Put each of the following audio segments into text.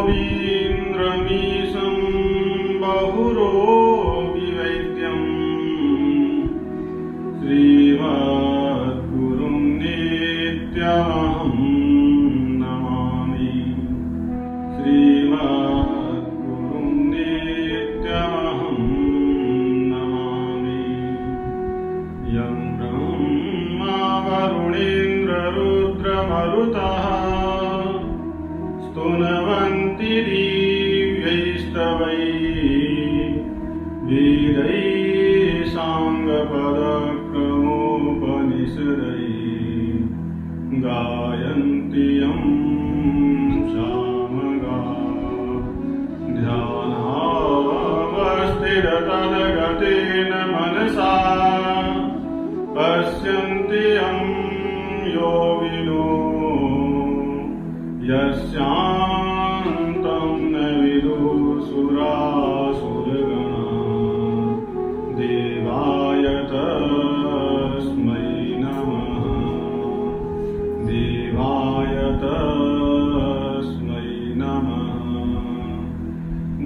योगीन्द्रमीशं बहुरोगिवैद्यं श्रीमद्गुरुं नित्यमहं नमामि। श्रीमद्गुरुं नित्यमहं नमामि। यं ब्रह्मा वरुणेन्द्ररुद्रमरुतः स्तुवन्ति दिव्यैस्तवैः वेदैः साङ्गपदक्रमोपनिषदैः गायन्ति यं सामगा ध्यानावस्थिततद्गतेन मनसा पश्यन्ति यं योगिनो यस्यान्तं न विदुः सुरासुरगणा। देवाय तस्मै नमः। देवाय तस्मै नमः।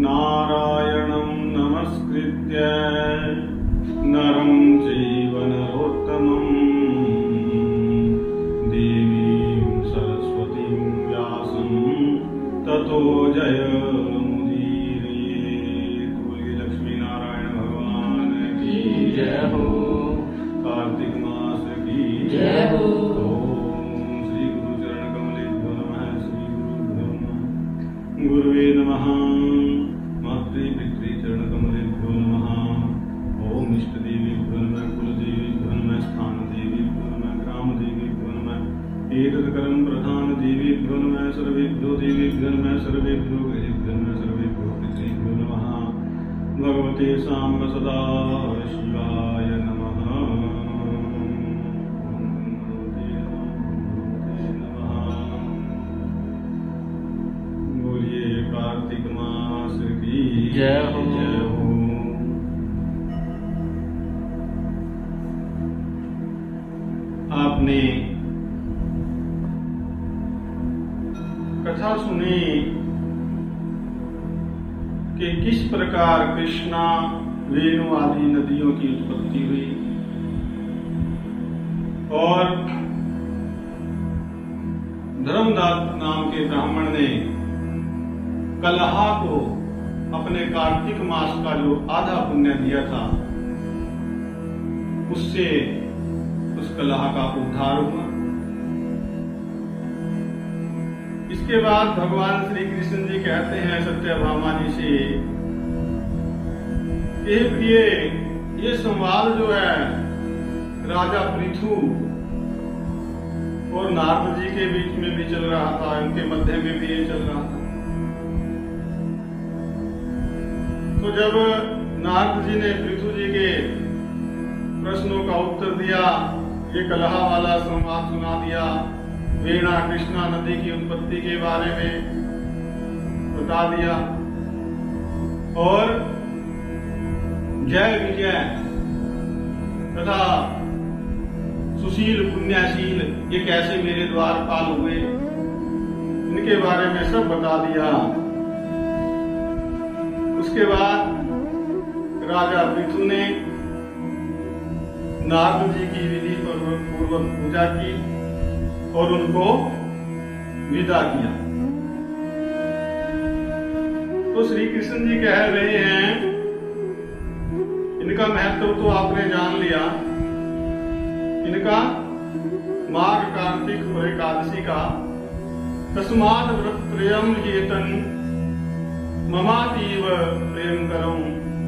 नारायणं नमस्कृत्य नरं चैव नरोत्तमं देवीं सरस्वतीं व्यासं ततो जयमुदीरयेत्। बोलिए लक्ष्मी नारायण भगवान की जय हो। कार्तिक मास की जय हो। ओम श्री गुरु चरण कमलेभ्यो नमः। श्री गुरुभ्यो नमः। गुरुवे नमः। मातृ पितृ चरण कमलेभ्यो नमः। ओम इष्ट देवीभ्यो नमः। कुल देवीभ्यो नमः। स्थान देवीभ्यो नमः। ग्राम देवीभ्यो नमः। एतत्करं प्रधान देवीभ्यो नमः। सर्वेभ्यो देवीभ्यो नमः। सर्वेभ्यो गणेभ्यो नमः। सर्वेभ्यो पितृभ्यो नमः। भगवते साम्ब सदा शिवाय नमः। बोलिए कार्तिक मास की जय हो। जय हो। आपने कथा सुनी कि किस प्रकार कृष्णा वेणु आदि नदियों की उत्पत्ति हुई और धर्मदास नाम के ब्राह्मण ने कलहा को अपने कार्तिक मास का जो आधा पुण्य दिया था उससे उस कलह का उद्धार हुआ। इसके बाद भगवान श्री कृष्ण जी कहते हैं सत्यभामा जी से कि प्रिय ये संवाद जो है राजा पृथु और नारद जी के बीच में भी चल रहा था, इनके मध्य में भी ये चल रहा था। तो जब नारद जी ने पृथु जी के प्रश्नों का उत्तर दिया, ये कलह वाला संवाद सुना दिया, वेणा कृष्णा नदी की उत्पत्ति के बारे में बता दिया और जय विजय तथा सुशील पुण्याशील ये कैसे मेरे द्वारपाल हुए इनके बारे में सब बता दिया। उसके बाद राजा पृथु ने नारद जी की विधि पूर्वक पूजा की और उनको विदा किया। तो श्री कृष्ण जी कह रहे हैं इनका महत्व तो आपने जान लिया, इनका माघ कार्तिक और एकादशी का तस्मात् व्रतत्रयं येतन ममातीव प्रियंकरं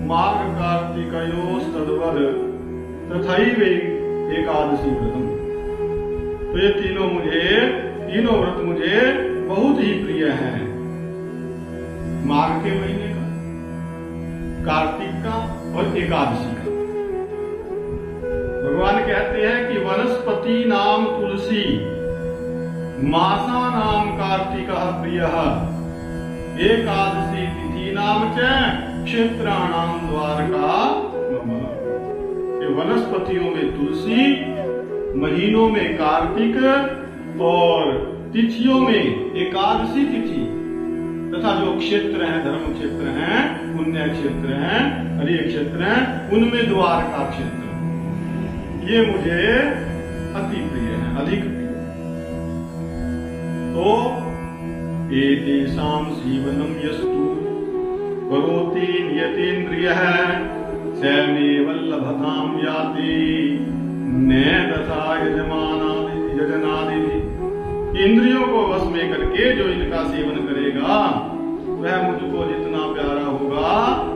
माघ कार्तिकयोस्तद्वद तथैव एकादशी व्रतम। तो ये तीनों व्रत मुझे बहुत ही प्रिय हैं। माघ के महीने का, कार्तिक का और एकादशी का। भगवान कहते हैं कि वनस्पति नाम तुलसी मासा नाम कार्तिकः प्रियः एकादशी तिथि नाम च क्षेत्राणाम द्वारका मम। वनस्पतियों में तुलसी, महीनों में कार्तिक और तिथियों में एकादशी तिथि तथा जो क्षेत्र हैं, धर्म क्षेत्र हैं, पुण्य क्षेत्र हैं, हरि क्षेत्र हैं, उनमें द्वार का क्षेत्र, ये मुझे अति प्रिय है, अधिक प्रिय। तो एतेषां सीवनं यस्तु करोति नियतेन्द्रियः स मे वल्लभतां याति न तथा यजनादि। इंद्रियों को वश में करके जो इनका सेवन करेगा वह मुझको जितना प्यारा होगा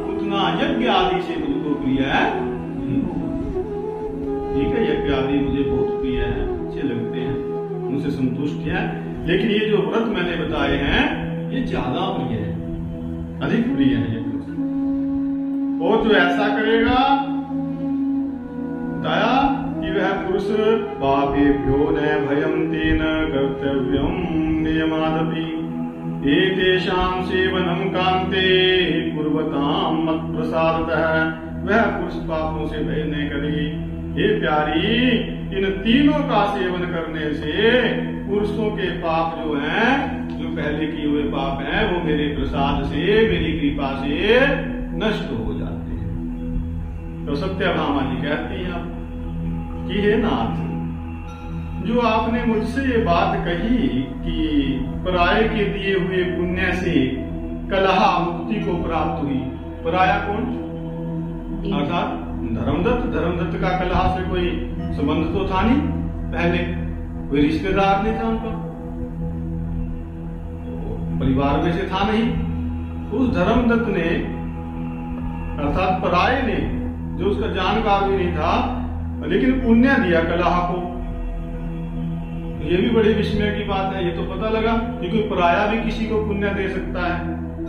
उतना यज्ञ आदि से मुझको प्रिय नहीं होगा। ठीक है, यज्ञ आदि मुझे बहुत प्रिय है, अच्छे लगते हैं, उनसे संतुष्ट है, लेकिन ये जो व्रत मैंने बताए हैं ये ज्यादा प्रिय है, अधिक प्रिय है ये। और जो ऐसा करेगा बताया कि वह पुरुष पापेभ्यो न भयं तेन कर्तव्यं नियमादपि एतेषां सेवनं कान्ते कुर्वतां मत्प्रसादतः। वह पुरुष पापों से भय न करे। हे प्यारी, इन तीनों का सेवन करने से पुरुषों के पाप जो हैं, जो पहले किए हुए पाप हैं, वो मेरे प्रसाद से, मेरी कृपा से नष्ट हो जाते हैं। तो सत्यभामा जी कहती हैं कि हे नाथ, जो आपने मुझसे ये बात कही कि पराये के दिए हुए पुण्य से कलहा मुक्ति को प्राप्त हुई, पराया कौन? अर्थात धर्मदत्त। धर्मदत्त का कलहा से कोई संबंध तो था नहीं, पहले कोई रिश्तेदार नहीं था उनका, परिवार में से था नहीं। उस धर्मदत्त ने अर्थात पराये ने, जो उसका जानकार भी नहीं था, लेकिन पुण्य दिया कलह को। ये भी बड़ी विस्मय की बात है। ये तो पता लगा कि कोई पराया भी किसी को पुण्य दे सकता है।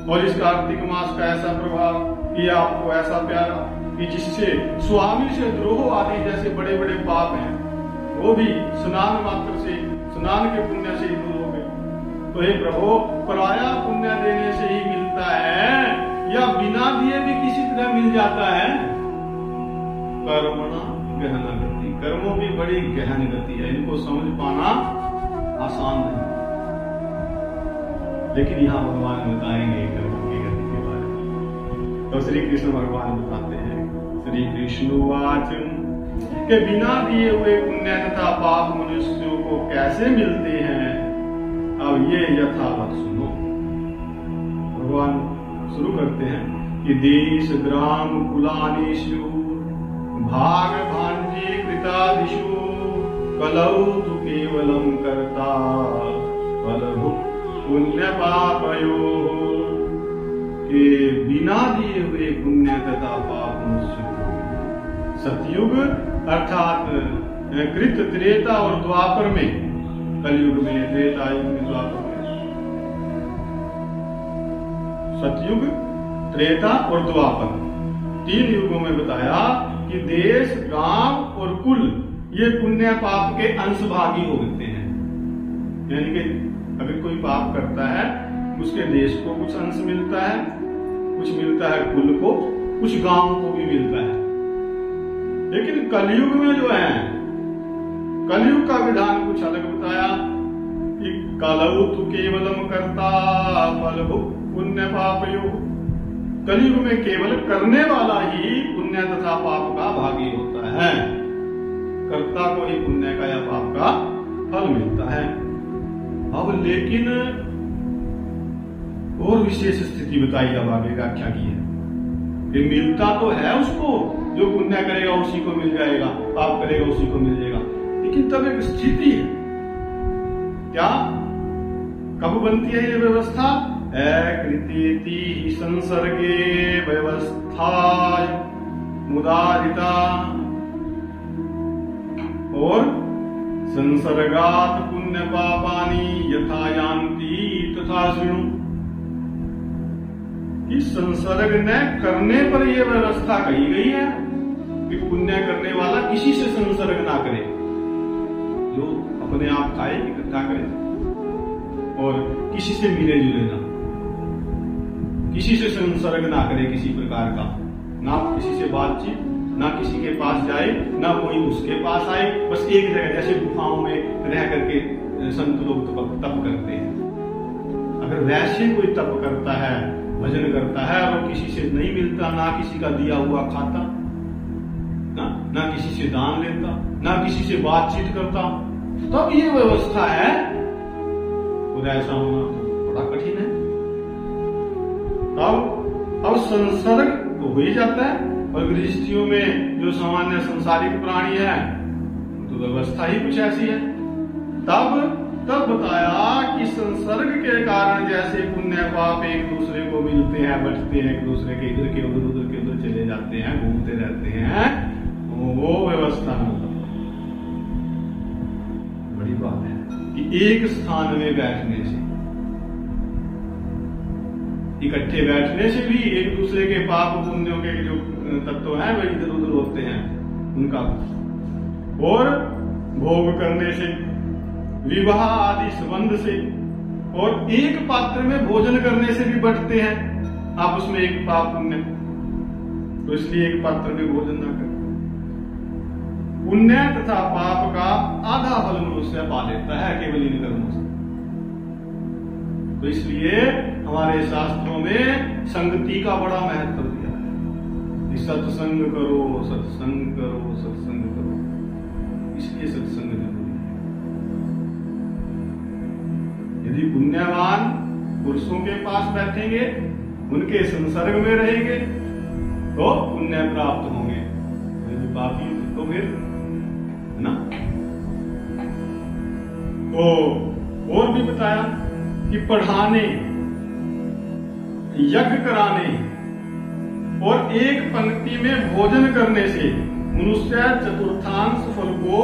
और इस कार्तिक मास का ऐसा प्रभाव कि आपको ऐसा प्यारा कि जिससे स्वामी से द्रोह आदि जैसे बड़े बड़े पाप हैं वो भी स्नान मात्र से, स्नान के पुण्य से ही दूर हो गए। तो हे प्रभु, पराया पुण्य देने से ही मिलता है या बिना दिए भी किसी तरह मिल जाता है? कर्मणा गहन गति, कर्मों की बड़ी गहन गति है, इनको समझ पाना आसान नहीं। लेकिन यहाँ भगवान बताएंगे कर्मों की गति के बारे में। तो श्री कृष्ण भगवान बताते हैं, श्री कृष्ण वाच के बिना दिए हुए पुण्य तथा पाप मनुष्यों को कैसे मिलते हैं, अब ये यथावत सुनो। भगवान शुरू करते हैं कि देश ग्राम कुलानीषु भाग भांजी कृतादिषु कलौ तु केवलं कर्ता फलभु पुण्य पापयोः। के बिना दिए हुए पुण्य तथा पाप मनुष्यों को सतयुग अर्थात कृत, त्रेता और द्वापर में, कलयुग में, त्रेता युग में, द्वापर में, सतयुग, त्रेता और द्वापर, तीन युगों में बताया कि देश, गांव और कुल ये पुण्य पाप के अंशभागी होते हैं। यानी कि अगर कोई पाप करता है उसके देश को कुछ अंश मिलता है, कुछ मिलता है कुल को, कुछ गांव को भी मिलता है। लेकिन कलयुग में जो है, कलयुग का विधान कुछ अलग बताया कि कलौ तु केवलम कर्ता फलभु पुण्य पापयोः। कलयुग में केवल करने वाला ही पुण्य तथा पाप का भागी होता है। कर्ता को ही पुण्य का या पाप का फल मिलता है। अब लेकिन और विशेष स्थिति बताई, अब आगे व्याख्या की है कि मिलता तो है उसको, जो पुण्य करेगा उसी को मिल जाएगा, पाप करेगा उसी को मिल जाएगा, लेकिन तब एक स्थिति है। क्या, कब बनती है ये व्यवस्था? कृति संसर्गे व्यवस्था मुदारिता और संसर्गात पुण्य पापानि यथा यान्ति तथा शृणु। इस संसर्ग न करने पर यह व्यवस्था कही गई है कि पुण्य करने वाला किसी से संसर्ग ना करे, जो अपने आप खाए इकट्ठा करे और किसी से मिले जुले ना, किसी से संसर्ग ना करे किसी प्रकार का, ना किसी से बातचीत, ना किसी के पास जाए, ना कोई उसके पास आए, बस एक जगह, जैसे गुफाओं में रह करके संत लोग तप करते हैं, अगर वैसे कोई तप करता है, भजन करता है और किसी से नहीं मिलता, ना किसी का दिया हुआ खाता, ना किसी से दान लेता, ना किसी से बातचीत करता, तब ये व्यवस्था है, और ऐसा होना तो बड़ा कठिन है। अब संसर्ग तो हो ही जाता है, और गृहस्थियों में जो सामान्य संसारिक प्राणी है तो व्यवस्था ही कुछ ऐसी है। तब बताया कि संसर्ग के कारण जैसे पुण्य पाप एक दूसरे को मिलते हैं, बचते हैं, एक दूसरे के इधर के उधर चले जाते हैं, घूमते रहते हैं, वो व्यवस्था बड़ी बात है कि एक स्थान में बैठने से, इकट्ठे बैठने से भी एक दूसरे के पाप पुण्यों के जो तत्व हैं वे इधर उधर होते हैं उनका, और भोग करने से, विवाह आदि संबंध से, और एक पात्र में भोजन करने से भी बढ़ते हैं आपस में एक पाप पुण्य, तो इसलिए एक पात्र में भोजन ना करें। पुण्य तथा पाप का आधा फल मनुष्य पा लेता है केवल इन कर्मों से। तो इसलिए हमारे शास्त्रों में संगति का बड़ा महत्व दिया है, सत्संग करो, सत्संग करो, सत्संग करो, इसलिए सत्संग जरूरी है। यदि पुण्यवान पुरुषों के पास बैठेंगे, उनके संसर्ग में रहेंगे तो पुण्य प्राप्त होंगे, यदि पापी तो फिर, है ना। तो और भी बताया कि पढ़ाने, यज्ञ कराने और एक पंक्ति में भोजन करने से मनुष्य चतुर्थांश फल को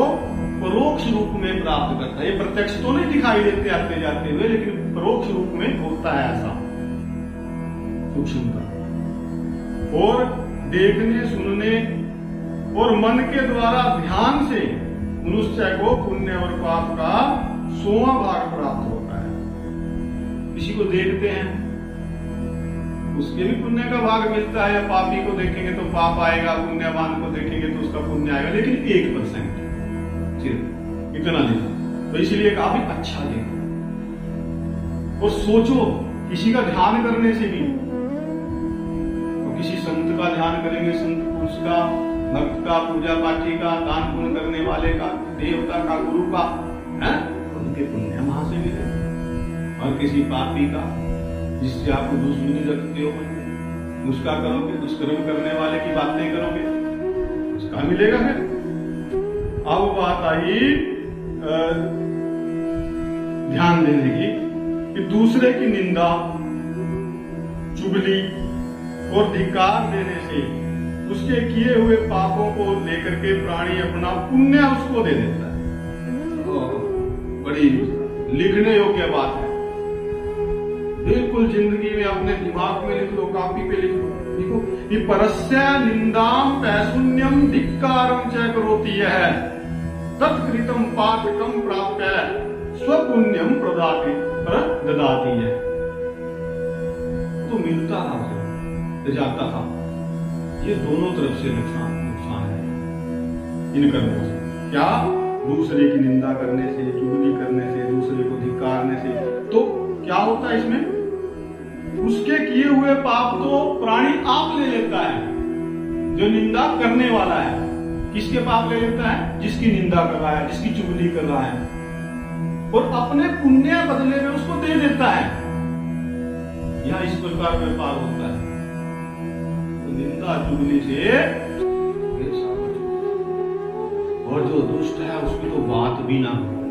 परोक्ष रूप में प्राप्त करता है। ये प्रत्यक्ष तो नहीं दिखाई देते आते जाते हुए, लेकिन परोक्ष रूप में होता है ऐसा सूक्ष्मता। और देखने, सुनने और मन के द्वारा ध्यान से मनुष्य को पुण्य और पाप का 100वां भाग प्राप्त होता है। किसी को देखते हैं उसके भी पुण्य का भाग मिलता है, या पापी को देखेंगे तो पाप आएगा, पुण्यवान को देखेंगे तो उसका पुण्य आएगा, लेकिन 1% सिर्फ इतना देखो। तो इसलिए काफी अच्छा देखो और सोचो। किसी का ध्यान करने से भी, तो किसी संत का ध्यान करेंगे, संत पुरुष का, भक्त का, पूजा पाठी का, दान पुण्य करने वाले का, देवता का, गुरु का, है उनके पुण्य वहां से मिले। और किसी पापी का जिससे आपको दुश्मनी रखते हो, उसका करोगे, दुष्कर्म करने वाले की बातें करोगे, उसका मिलेगा फिर। अब बात आई ध्यान देने की कि दूसरे की निंदा, चुगली और धिक्कार देने से उसके किए हुए पापों को लेकर के प्राणी अपना पुण्य उसको दे देता है। बड़ी लिखने योग्य बात है, बिल्कुल जिंदगी में अपने दिमाग में लिख लो, कॉपी पे लिख लो। देखो कि परस्य निंदाम पैशून्यम धिक्कारम च करोति है तत्कृतम पापकम प्राप्य स्वपुण्यम ददाति है। तो मिलता था उसे, जाता था। ये दोनों तरफ से नुकसान है इन कर्मों से। क्या? दूसरे की निंदा करने से, चुगली करने से, दूसरे को धिक्कारने से। तो क्या होता है इसमें? उसके किए हुए पाप तो प्राणी आप ले लेता है, जो निंदा करने वाला है। किसके पाप ले लेता है? जिसकी निंदा कर रहा है, जिसकी चुगली कर रहा है, और अपने पुण्य बदले में उसको दे देता है। यह इस प्रकार व्यापार होता है। तो निंदा चुगली से, और जो दुष्ट है उसकी तो बात भी ना करो,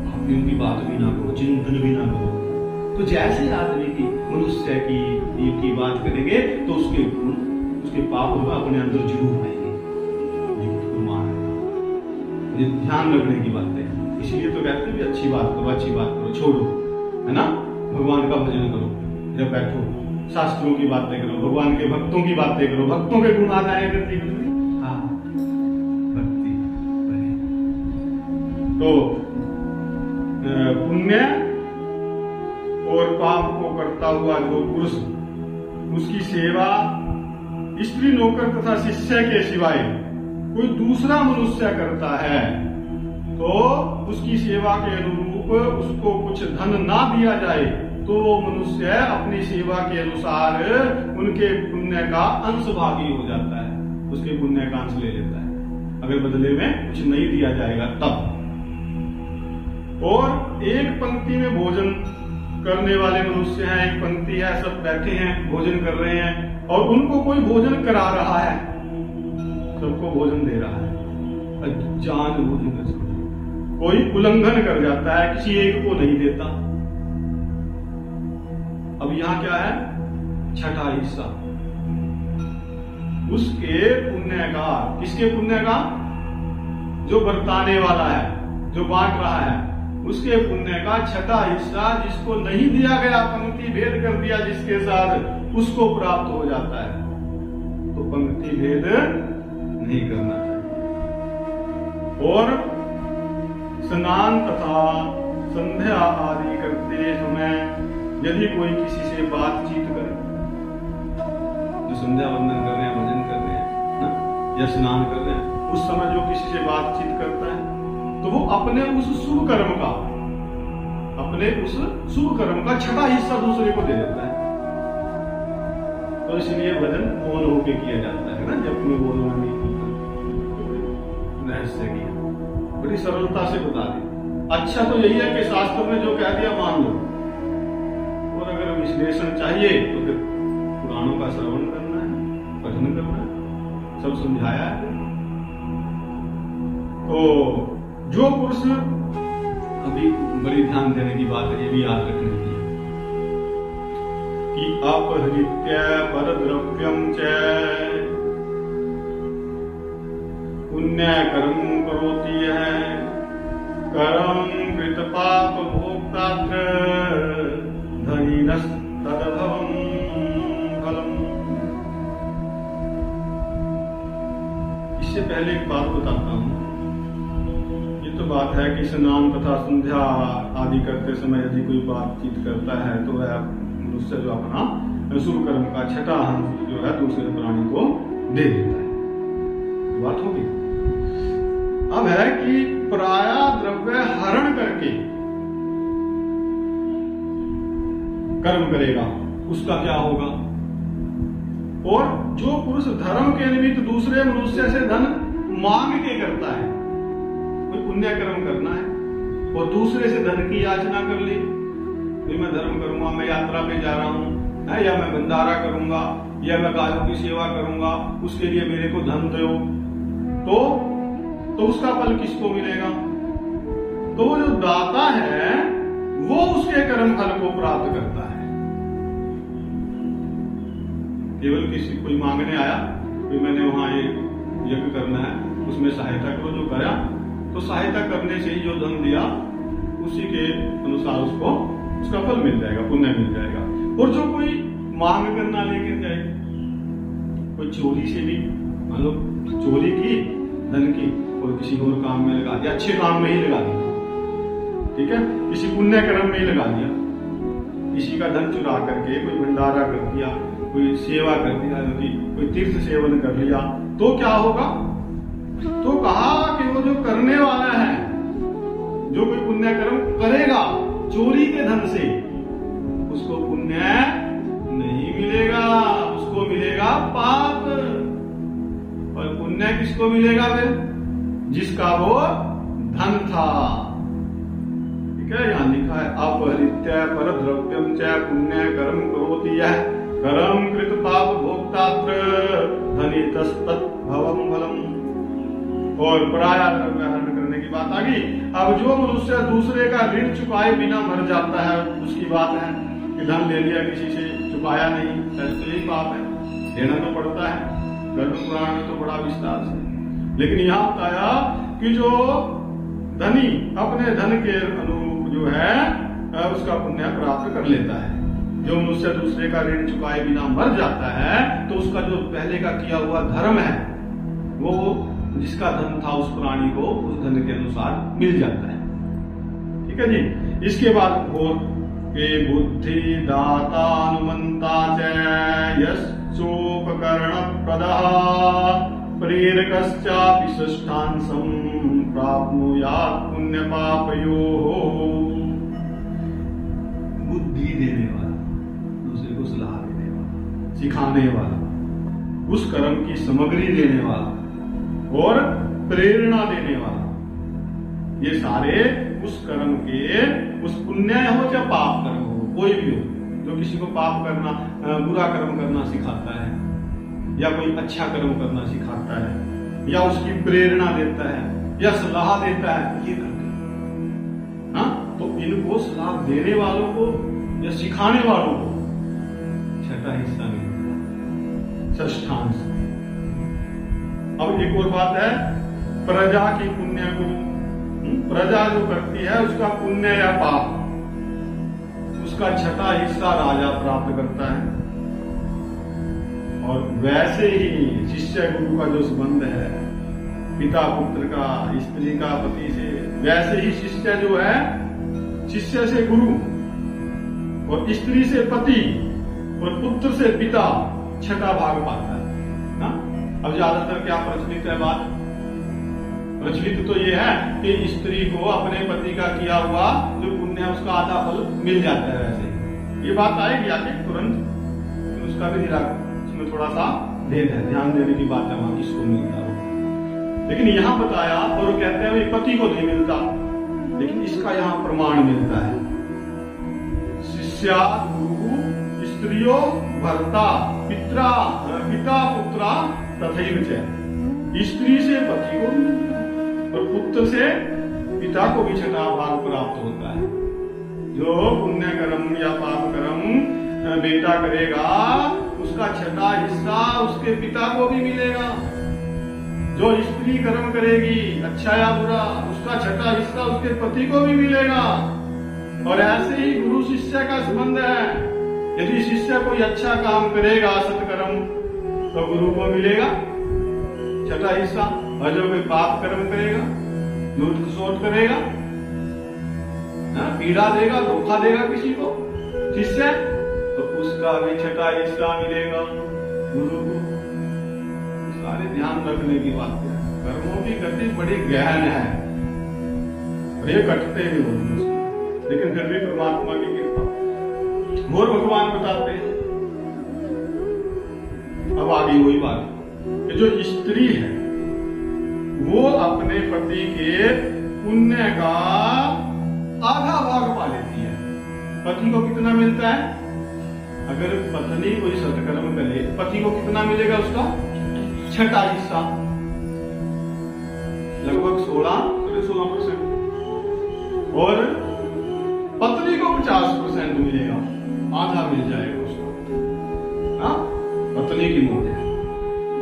पापियों की बात भी ना करो, चिंतन भी ना करो। तो जैसे आदमी की, मनुष्य की बात करेंगे तो उसके पाप अपने अंदर जरूर आएंगे। ध्यान रखने की बात है। इसलिए तो कहते हैं अच्छी बात करो, अच्छी बात करो, छोड़ो, है ना। भगवान का भजन करो, जब बैठो शास्त्रों की बातें करो, भगवान के भक्तों की बातें करो, भक्तों के गुण आ जाए करती। हाँ, भक्ति बने। तो पुण्य और पाप को करता हुआ जो पुरुष, उसकी सेवा स्त्री, नौकर तथा शिष्य के सिवाय कोई दूसरा मनुष्य करता है, तो उसकी सेवा के अनुरूप उसको उसको कुछ धन ना दिया जाए तो वो मनुष्य अपनी सेवा के अनुसार उनके पुण्य का अंश भागी हो जाता है, उसके पुण्य का अंश ले लेता है, अगर बदले में कुछ नहीं दिया जाएगा तब। और एक पंक्ति में भोजन करने वाले मनुष्य हैं, एक पंक्ति है, सब बैठे हैं, भोजन कर रहे हैं और उनको कोई भोजन करा रहा है, सबको भोजन दे रहा है, जान भोजन कोई उल्लंघन कर जाता है, किसी एक को नहीं देता। अब यहां क्या है, छठा हिस्सा उसके पुण्य का, किसके पुण्य का, जो बरताने वाला है, जो बांट रहा है, उसके पुण्य का छठा हिस्सा जिसको नहीं दिया गया, पंक्ति भेद कर दिया जिसके साथ, उसको प्राप्त हो जाता है। तो पंक्ति भेद नहीं करना चाहिए। और स्नान तथा संध्या आदि करते समय यदि कोई किसी से बातचीत करे, जो संध्या वंदन कर रहे हैं, भजन कर रहे हैं ना, या स्नान कर रहे हैं, उस समय जो किसी से बातचीत करता है तो वो अपने उस शुभ कर्म का, अपने उस शुभ कर्म का छठा हिस्सा दूसरे को दे देता है। तो इसलिए भजन मौन होके किया जाता है ना, जब में बोलना नहीं रहस्य किया, बड़ी सरलता से बता दी। अच्छा तो यही है कि शास्त्र ने जो कह दिया मान लो, और अगर विश्लेषण चाहिए तो फिर पुराणों का श्रवण करना है, पठन करना है, सब समझाया है। तो जो पुरुष, अभी बड़ी ध्यान देने की बात है, ये भी याद रखने की कि अपहृत्य परद्रव्यम च पुण्य कर्म करोति है, कर्म कृत पाप भोक्तात्र धनिनस् तदभवम् फलम्। इससे पहले एक बात बताता हूं। ये तो बात है कि स्नान तथा संध्या आदि करते समय यदि कोई बातचीत करता है तो वह मनुष्य जो अपना शुभ कर्म का छठा अंश जो है दूसरे प्राणी को दे देता है। बात होगी। अब है कि पराया द्रव्य हरण करके कर्म करेगा, उसका क्या होगा। और जो पुरुष धर्म के निमित्त दूसरे मनुष्य से धन मांग के करता है, कोई पुण्य कर्म करना है और दूसरे से धन की याचना कर ली, मैं धर्म करूंगा, मैं यात्रा पे जा रहा हूं, या मैं भंडारा करूंगा, या मैं गायों की सेवा करूंगा, उसके लिए मेरे को धन दो, तो उसका फल किसको मिलेगा। तो वो जो दाता है वो उसके कर्म फल को प्राप्त करता है। केवल किसी कोई मांगने आया, कोई मैंने वहां एक यज्ञ करना है, उसमें सहायता करो, जो करा तो सहायता करने से ही जो धन दिया उसी के अनुसार उसको उसका फल मिल जाएगा, पुण्य मिल जाएगा। और जो कोई मांग करना लेकर जाए, कोई चोरी से भी, मान लो चोरी की धन की और किसी और काम में लगा दिया, अच्छे काम में ही लगा दिया, ठीक है, किसी पुण्य कर्म में ही लगा दिया, किसी का धन चुरा करके कोई भंडारा कर दिया, कोई सेवा कर दिया, कोई तीर्थ सेवन कर लिया, तो क्या होगा। तो कहा कि वो जो करने वाला है, जो कोई पुण्य कर्म करेगा चोरी के धन से, उसको पुण्य नहीं मिलेगा, उसको मिलेगा पाप। और पुण्य किसको मिलेगा फिर, जिसका वो धन था। ठीक है, यहां लिखा है अपहृत्य परद्रव्यम च पुण्य कर्म करोति यः कर्म कृत पाप भोक्तात्र धनितस्तत् भवम् फलम्। और पराया द्रव्य हरण करने की बात आ गई। अब जो मनुष्य दूसरे का ऋण चुकाए बिना मर जाता है, उसकी बात है कि धन ले लिया किसी से, चुकाया नहीं, तो यही पाप है, देना तो पड़ता है। धर्म पुराण में तो बड़ा विस्तार से, लेकिन यहाँ बताया कि जो धनी अपने धन के अनुरूप जो है उसका पुण्य प्राप्त कर लेता है। जो मनुष्य दूसरे का ऋण चुकाए बिना मर जाता है तो उसका जो पहले का किया हुआ धर्म है, वो जिसका धन था उस प्राणी को उस धन के अनुसार मिल जाता है। ठीक है जी। इसके बाद और बुद्धि दातानुमंता च यश्चोपकरण प्रदः प्रेरकश्चापि षष्ठांशं प्राप्नुयात् पुण्य पापयोः। सिखाने वाला, उस कर्म की सामग्री देने वाला और प्रेरणा देने वाला, ये सारे उस कर्म के, उस पुण्य हो या पाप कर्म हो, कोई भी हो, जो किसी को पाप करना, बुरा कर्म करना सिखाता है या कोई अच्छा कर्म करना सिखाता है या उसकी प्रेरणा देता है या सलाह देता है, ये करते हैं। हाँ, तो इनको सलाह देने वालों को या सिखाने वालों को छठा हिस्सा मिलता है, षष्ठांश। अब एक और बात है, प्रजा की पुण्य को, प्रजा जो करती है उसका पुण्य या पाप, उसका छठा हिस्सा राजा प्राप्त करता है। और वैसे ही शिष्य गुरु का जो संबंध है, पिता पुत्र का, स्त्री का पति से, वैसे ही शिष्य जो है शिष्य से गुरु और स्त्री से पति और पुत्र से पिता छठा भाग पाता है ना। अब ज्यादातर क्या प्रचलित है बात, प्रचलित तो ये है कि स्त्री को अपने पति का किया हुआ जो पुण्य है उसका आधा फल मिल जाता है। वैसे ये बात आएगी आगे तुरंत, उसका भी उसमें थोड़ा सा भेद है, ध्यान देने की बात है, वहां किसको मिलता है। लेकिन यहाँ बताया, और वो कहते हैं पति को नहीं मिलता, लेकिन इसका यहाँ प्रमाण मिलता है, शिष्या गुरु स्त्रियो भर्ता पिता पुत्रा तथैव च, स्त्री से पति को और पुत्र से पिता को भी छठा भाग प्राप्त होता है। जो पुण्य कर्म या पाप कर्म बेटा करेगा उसका छठा हिस्सा उसके पिता को भी मिलेगा। जो स्त्री कर्म करेगी अच्छा या बुरा, उसका छठा हिस्सा उसके पति को भी मिलेगा। और ऐसे ही गुरु शिष्य का संबंध है, यदि शिष्य कोई अच्छा काम करेगा सत्कर्म तो गुरु को मिलेगा छठा हिस्सा, और जो कोई पाप कर्म करेगा, लूट खसोट करेगा, पीड़ा देगा, धोखा देगा किसी को शिष्य, तो उसका भी छठा हिस्सा मिलेगा गुरु को। सारे ध्यान रखने की बात है, कर्मों की गति बड़ी गहन है और ये कटते भी बहुत मुश्किल, लेकिन फिर भी परमात्मा की कृपा। और भगवान बताते हैं, अब आगे वही बात कि जो स्त्री है वो अपने पति के पुण्य का आधा भाग पा लेती है। पति को कितना मिलता है? अगर पत्नी कोई सत्कर्म करे, पति को कितना मिलेगा? उसका छठा हिस्सा, लगभग 16%, और पत्नी को 50% मिलेगा, आधा मिल जाएगा उसको। हाँ, पत्नी की मौत है,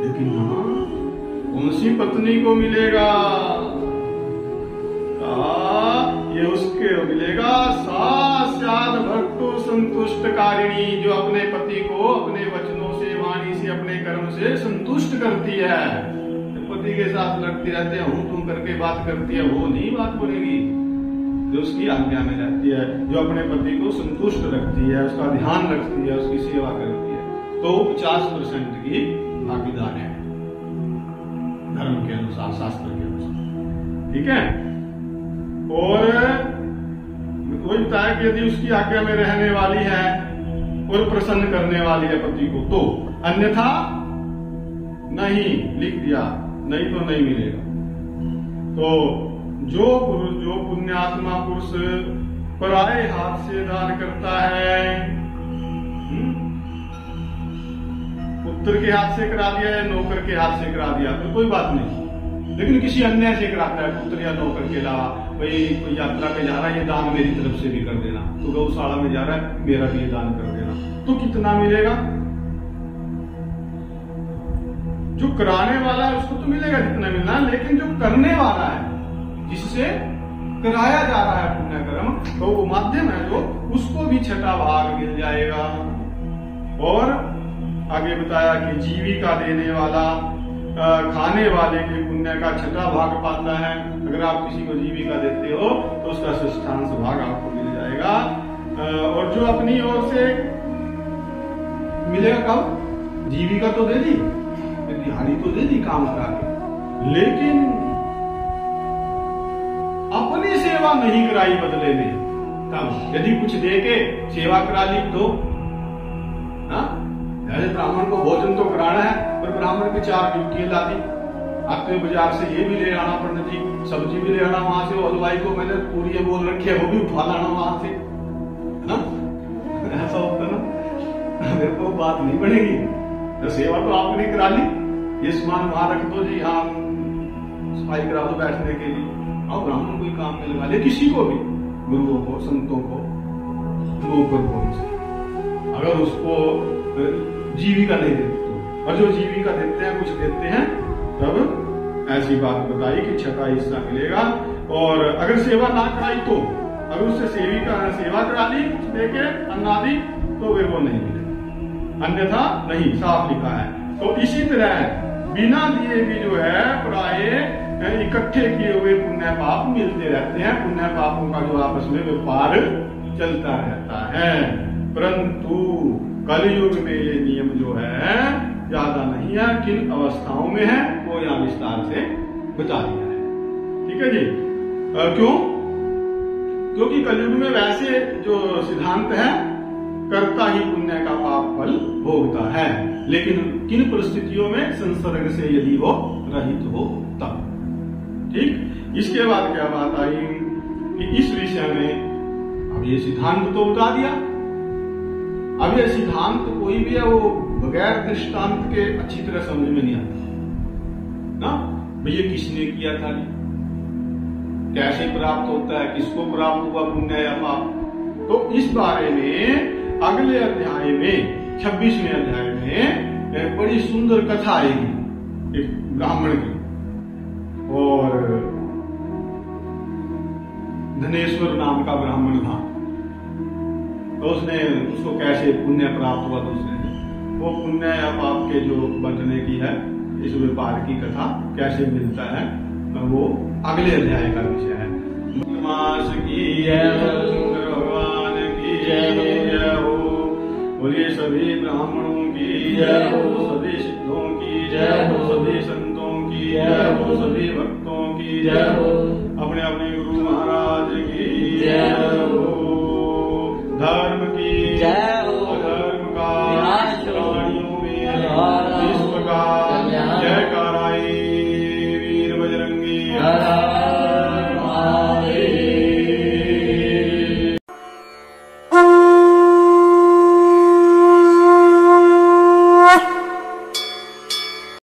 लेकिन हाँ कौन सी पत्नी को मिलेगा? ये उसके मिलेगा साक्षात भक्तो संतुष्टकारिणी, जो अपने पति को अपने वचनों से, वाणी से, अपने कर्म से संतुष्ट करती है। पति के साथ लड़ती रहते हैं, हूं तुम करके बात करती है, वो नहीं बात बोलेगी। जो उसकी आज्ञा में रहती है, जो अपने पति को संतुष्ट रखती है, उसका ध्यान रखती है, उसकी सेवा करती है, तो 50% की भागीदार है धर्म के अनुसार, शास्त्र के अनुसार। ठीक है। और वही बताया कि यदि उसकी आज्ञा में रहने वाली है और प्रसन्न करने वाली है पति को, तो अन्यथा नहीं, लिख दिया, नहीं तो नहीं मिलेगा। तो जो पुरुष, जो पुण्यात्मा पुरुष पराये हाथ से दान करता है, पुत्र के हाथ से करा दिया या नौकर के हाथ से करा दिया तो कोई बात नहीं, लेकिन किसी अन्य से कराता है, पुत्र या नौकर के अलावा, भाई कोई यात्रा पे जा रहा है, ये दान मेरी तरफ से भी कर देना, तो गौशाला में जा रहा है, मेरा भी ये दान कर देना, तो कितना मिलेगा? जो कराने वाला है उसको तो मिलेगा जितना मिलना है, लेकिन जो करने वाला है, जिससे कराया जा रहा है पुण्य कर्म, तो वो माध्यम है जो, उसको भी छठा भाग मिल जाएगा। और आगे बताया कि जीविका देने वाला, खाने वाले के पुण्य का छठा भाग पाता है। अगर आप किसी को जीविका देते हो तो उसका षष्ठांश भाग आपको मिल जाएगा। और जो अपनी ओर से मिलेगा, कब? जीविका तो दे दी, दिहाड़ी तो दे दी काम करा के, लेकिन अपनी सेवा नहीं कराई बदले में। तब यदि कुछ दे के सेवा करा ली तो जैसे ब्राह्मण को भोजन तो कराना है, पर ब्राह्मण की 4 ड्यूटियां ला दी। आपके बाजार से ये भी ले आना, पंडित जी सब्जी भी ले आना, वहां से हलवाई को मैंने पूरी बोल रखी है, वो भी उठा लाना वहां से, है ना? ऐसा होता ना, मेरे को बात नहीं बनेगी। तो सेवा तो आपने करा ली, ये सामान वहां रख दो जी, हाँ सफाई करा दो बैठने के लिए, और ब्राह्मण कोई काम में लगा ले, किसी को भी, गुरुओं को, संतों को, नौकर को, अगर उसको जीविका नहीं देते तो, और जो जीविका देते हैं, कुछ देते हैं, तब ऐसी बात बताई कि 6वां हिस्सा मिलेगा। और अगर सेवा ना कराई तो, अगर उससे सेवा करा ली कुछ देके अन्नादि, तो फिर वो नहीं मिलेगा, अन्यथा नहीं, साफ लिखा है। तो इसी तरह बिना दिए भी जो है प्राय इकट्ठे किए हुए पुण्य पाप मिलते रहते हैं, पुण्य पापों का जो आपस में व्यापार चलता रहता है। परंतु कलयुग में ये नियम जो है ज्यादा नहीं है, किन अवस्थाओं में है वो यहाँ विस्तार से बता दिया है। ठीक है जी। क्यों? क्योंकि कलयुग में वैसे जो सिद्धांत है, कर्ता ही पुण्य का पाप फल भोगता है, लेकिन किन परिस्थितियों में, संसर्ग से यदि वो रहित हो तब। ठीक। इसके बाद क्या बात आई कि इस विषय में अब ये सिद्धांत तो बता दिया, अब ये सिद्धांत कोई भी है वो बगैर दृष्टांत के अच्छी तरह समझ में नहीं आता ना। भैया किसने किया था, कैसे प्राप्त होता है, किसको प्राप्त हुआ पुण्य या पाप, तो इस बारे में अगले अध्याय में 26वें अध्याय में बड़ी सुंदर कथा आएगी एक ब्राह्मण की। और धनेश्वर नाम का ब्राह्मण था, तो उसको कैसे पुण्य प्राप्त हुआ, तो उसने वो पुण्य या पाप के जो बंटने की है, इस व्यापार की कथा कैसे मिलता है, वो अगले अध्याय का विषय है। मास की जय हो, भगवान की जय हो, बोलिए सभी ब्राह्मणों की जय हो, सभी सिद्धों की जय हो, सभी संतों की जय हो, सभी भक्तों की जय हो। अपने अपने गुरु महाराज